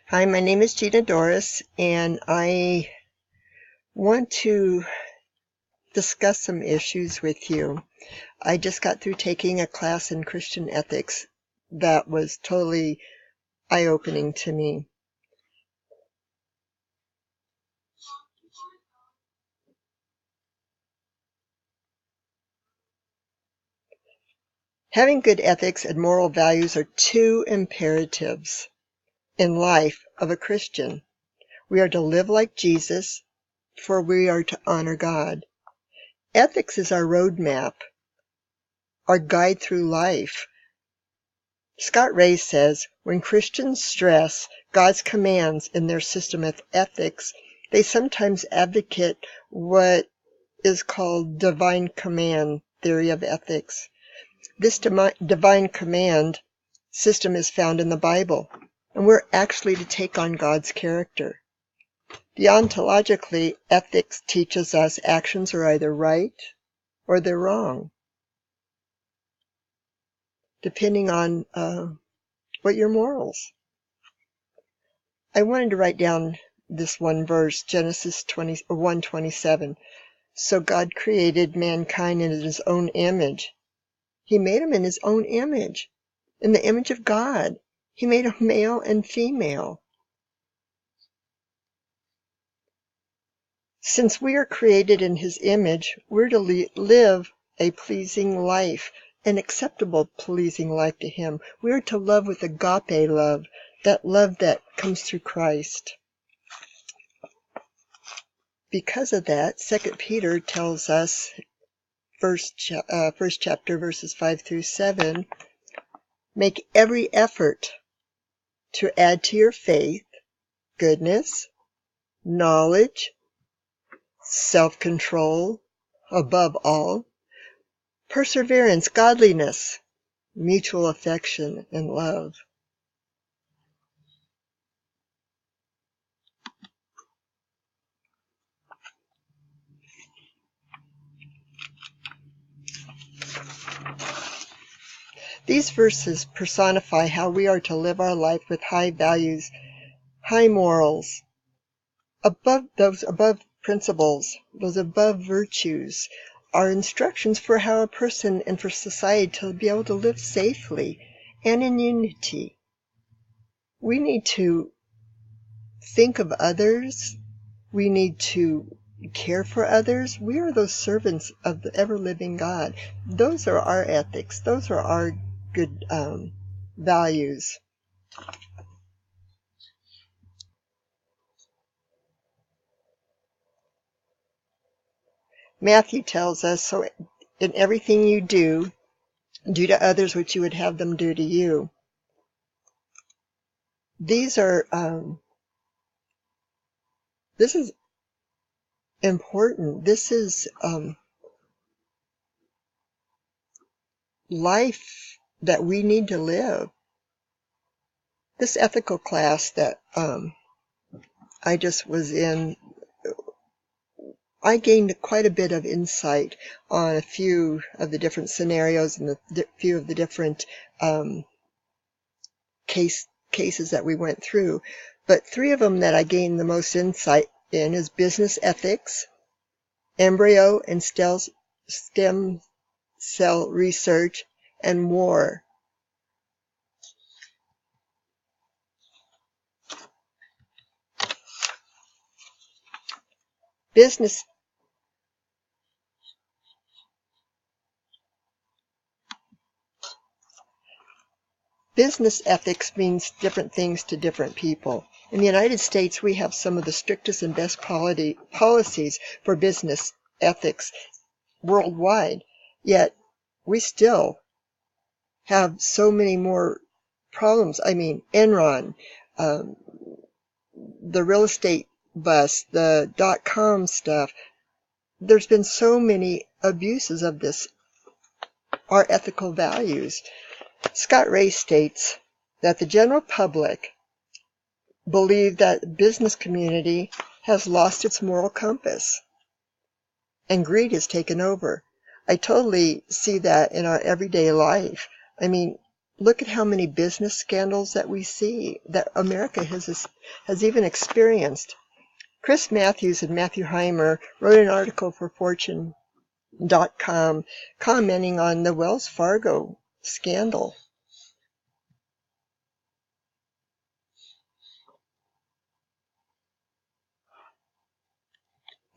Hi, my name is Gina Doris, and I want to discuss some issues with you. I just got through taking a class in Christian ethics that was totally eye-opening to me. Having good ethics and moral values are two imperatives in life of a Christian. We are to live like Jesus, for we are to honor God. Ethics is our roadmap, our guide through life. Scott Ray says, when Christians stress God's commands in their system of ethics, they sometimes advocate what is called divine command theory of ethics. This divine command system is found in the Bible, and we're actually to take on God's character. Deontologically, ethics teaches us actions are either right or they're wrong, depending on what your morals. I wanted to write down this one verse, Genesis 1:27. So God created mankind in his own image. He made them in his own image, in the image of God. He made them male and female. Since we are created in his image, we're to live a pleasing life, an acceptable, pleasing life to him. We're to love with agape love that comes through Christ. Because of that, 2 Peter tells us, first chapter, verses 5 through 7, make every effort to add to your faith goodness, knowledge, self-control, above all, perseverance, godliness, mutual affection, and love. These verses personify how we are to live our life with high values, high morals, above principles, those above virtues, are instructions for how a person and for society to be able to live safely and in unity. We need to think of others. We need to care for others. We are those servants of the ever-living God. Those are our ethics. Those are our good values. Matthew tells us, so in everything you do to others what you would have them do to you. These are, this is important. This is life that we need to live. This ethical class that I just was in, I gained quite a bit of insight on a few of the different scenarios and a few of the different cases that we went through. But three of them that I gained the most insight in is business ethics, embryo and stem cell research, and war. Business ethics means different things to different people. In the United States, we have some of the strictest and best policies for business ethics worldwide, yet we still have so many more problems. I mean, Enron, the real estate bust, the .com stuff. There's been so many abuses of this, our ethical values. Scott Ray states that the general public believe that the business community has lost its moral compass and greed has taken over. I totally see that in our everyday life. I mean, look at how many business scandals that we see that America has even experienced. Chris Matthews and Matthew Heimer wrote an article for Fortune.com commenting on the Wells Fargo scandal.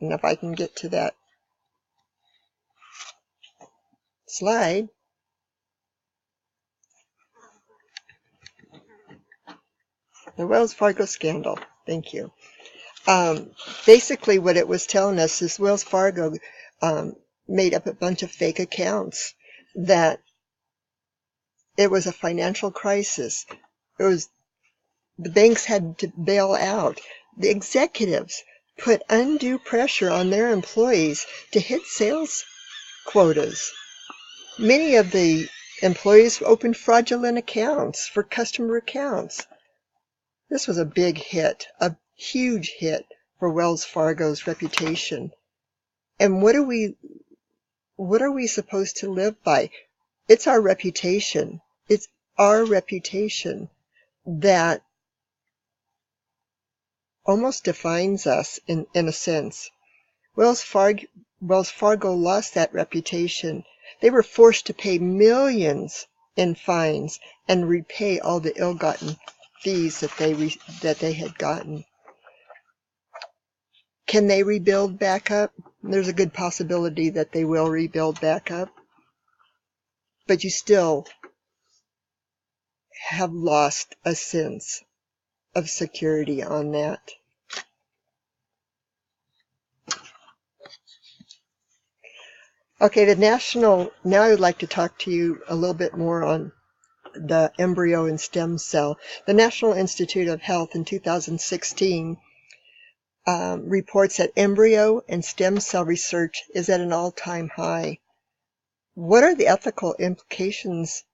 And if I can get to that slide. The Wells Fargo scandal. Thank you. Basically, what it was telling us is Wells Fargo made up a bunch of fake accounts, that it was a financial crisis. The banks had to bail out. The executives put undue pressure on their employees to hit sales quotas. Many of the employees opened fraudulent accounts for customer accounts. This was a big hit, a huge hit for Wells Fargo's reputation. And what are we supposed to live by? It's our reputation. It's our reputation that almost defines us in a sense. Wells Fargo lost that reputation. They were forced to pay millions in fines and repay all the ill-gotten fees that they had gotten. Can they rebuild back up? There's a good possibility that they will rebuild back up. But you still have lost a sense of security on that. Okay, now I would like to talk to you a little bit more on the embryo and stem cell. The National Institute of Health in 2016 reports that embryo and stem cell research is at an all-time high. What are the ethical implications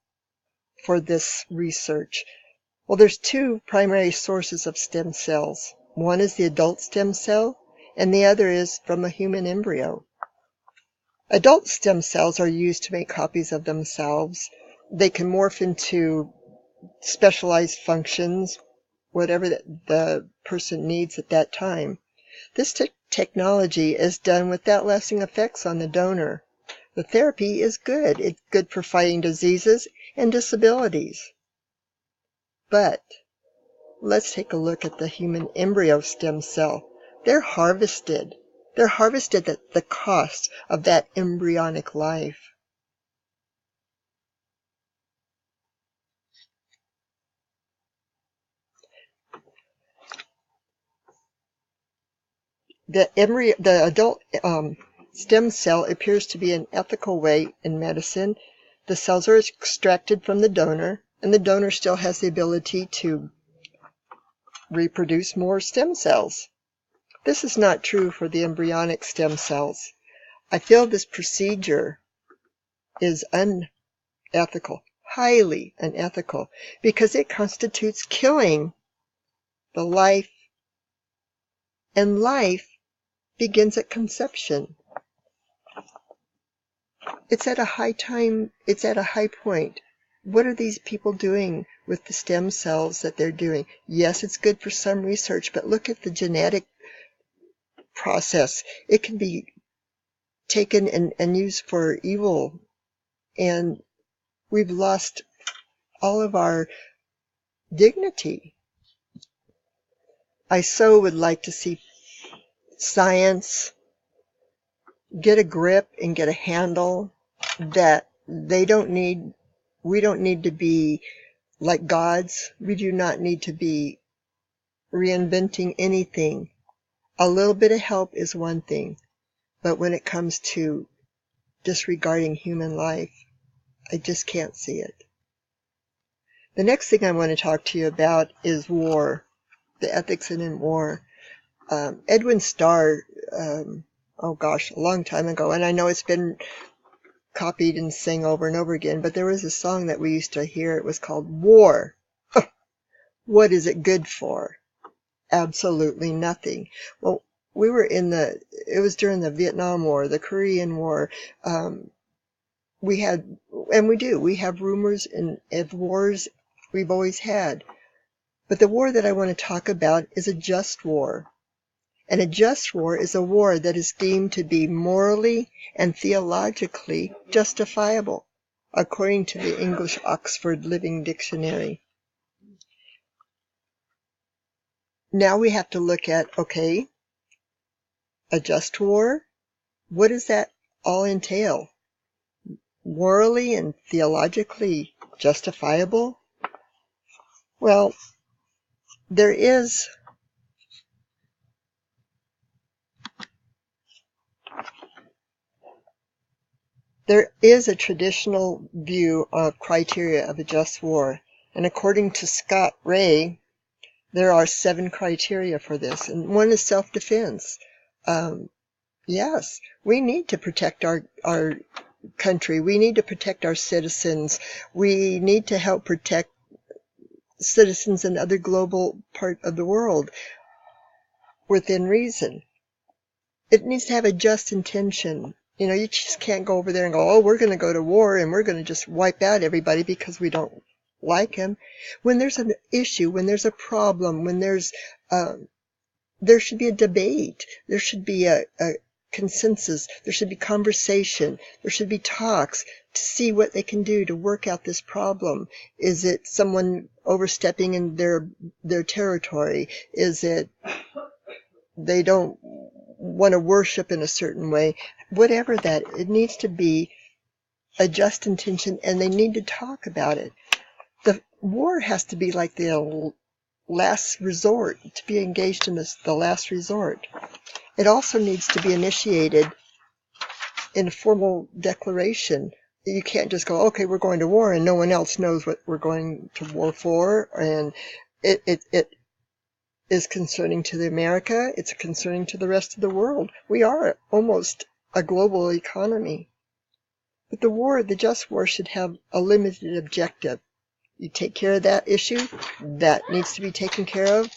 for this research? Well, there's two primary sources of stem cells. One is the adult stem cell, and the other is from a human embryo. Adult stem cells are used to make copies of themselves. They can morph into specialized functions, whatever the person needs at that time. This technology is done without lasting effects on the donor. The therapy is good. It's good for fighting diseases and disabilities. But let's take a look at the human embryo stem cell. They're harvested. They're harvested at the cost of that embryonic life. The adult stem cell appears to be an ethical way in medicine. The cells are extracted from the donor, and the donor still has the ability to reproduce more stem cells. This is not true for the embryonic stem cells. I feel this procedure is unethical, highly unethical, because it constitutes killing the life, and life begins at conception. It's at a high point. What are these people doing with the stem cells that they're doing? Yes, it's good for some research, but look at the genetic process. It can be taken and used for evil, and we've lost all of our dignity. I so would like to see science get a grip and get a handle that we don't need to be like gods. We do not need to be reinventing anything. A little bit of help is one thing, but when it comes to disregarding human life, I just can't see it. The next thing I want to talk to you about is war, the ethics in war. Edwin Starr, a long time ago, and I know it's been copied and sang over and over again, but there was a song that we used to hear. It was called War. What is it good for? Absolutely nothing. Well, it was during the Vietnam War, the Korean War. We had And we do. We have rumors of wars we've always had. But the war that I want to talk about is a just war. And a just war is a war that is deemed to be morally and theologically justifiable, according to the English Oxford Living Dictionary. Now we have to look at, okay, a just war? What does that all entail? Morally and theologically justifiable? Well, there is a traditional view of criteria of a just war, and according to Scott Ray, there are 7 criteria for this, and one is self-defense. Yes, we need to protect our country. We need to protect our citizens. We need to help protect citizens in other global part of the world within reason. It needs to have a just intention. You know, you just can't go over there and go, oh, we're going to go to war and we're going to just wipe out everybody because we don't like them. When there's an issue, when there's a problem, when there should be a debate. There should be a consensus. There should be conversation. There should be talks to see what they can do to work out this problem. Is it someone overstepping in their territory? Is it they don't want to worship in a certain way? Whatever that, it needs to be a just intention, and they need to talk about it. The war has to be like the last resort, to be engaged in the last resort. It also needs to be initiated in a formal declaration. You can't just go, okay, we're going to war, and no one else knows what we're going to war for, and it is concerning to America, it's concerning to the rest of the world. We are almost a global economy. But the just war should have a limited objective. You take care of that issue, that needs to be taken care of,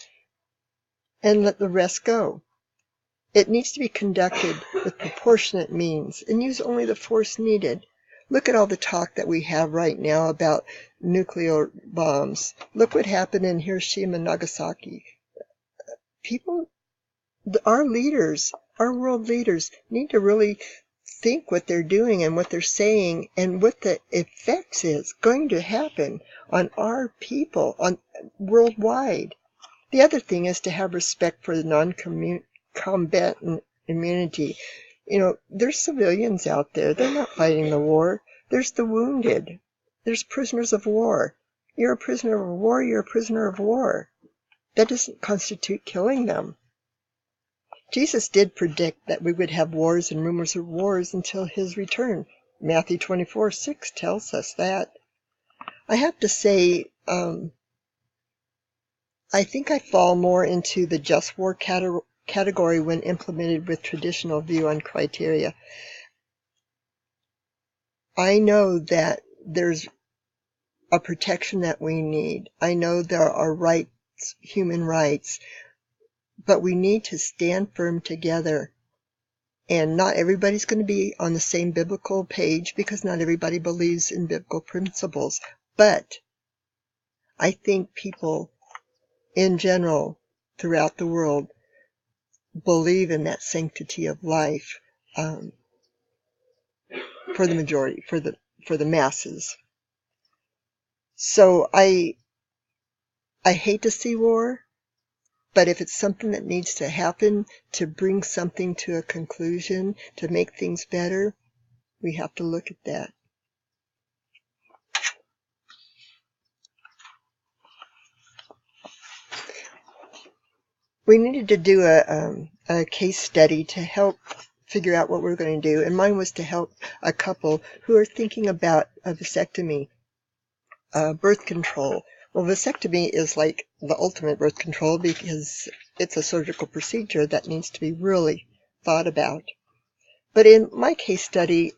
and let the rest go. It needs to be conducted with proportionate means and use only the force needed. Look at all the talk that we have right now about nuclear bombs. Look what happened in Hiroshima and Nagasaki. People, our leaders, our world leaders, need to really think what they're doing and what they're saying and what the effects is going to happen on our people on worldwide. The other thing is to have respect for the non-combatant immunity. You know, there's civilians out there. They're not fighting the war. There's the wounded. There's prisoners of war. You're a prisoner of war. You're a prisoner of war. That doesn't constitute killing them. Jesus did predict that we would have wars and rumors of wars until his return. Matthew 24:6 tells us that. I have to say, I think I fall more into the just war category when implemented with traditional view on criteria. I know that there's a protection that we need. I know there are rights, human rights, but we need to stand firm together. And not everybody's going to be on the same biblical page because not everybody believes in biblical principles. But I think people in general throughout the world believe in that sanctity of life for the majority, for the masses. So I hate to see war, but if it's something that needs to happen to bring something to a conclusion, to make things better, we have to look at that. We needed to do a case study to help figure out what we're going to do, and mine was to help a couple who are thinking about a vasectomy, birth control. Well, vasectomy is like the ultimate birth control because it's a surgical procedure that needs to be really thought about. But in my case study,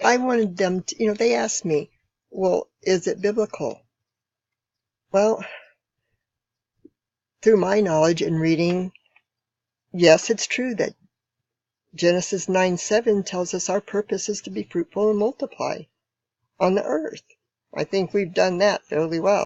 I wanted them to, they asked me, well, is it biblical? Well, through my knowledge and reading, yes, it's true that Genesis 9:7 tells us our purpose is to be fruitful and multiply. on the earth. I think we've done that fairly well.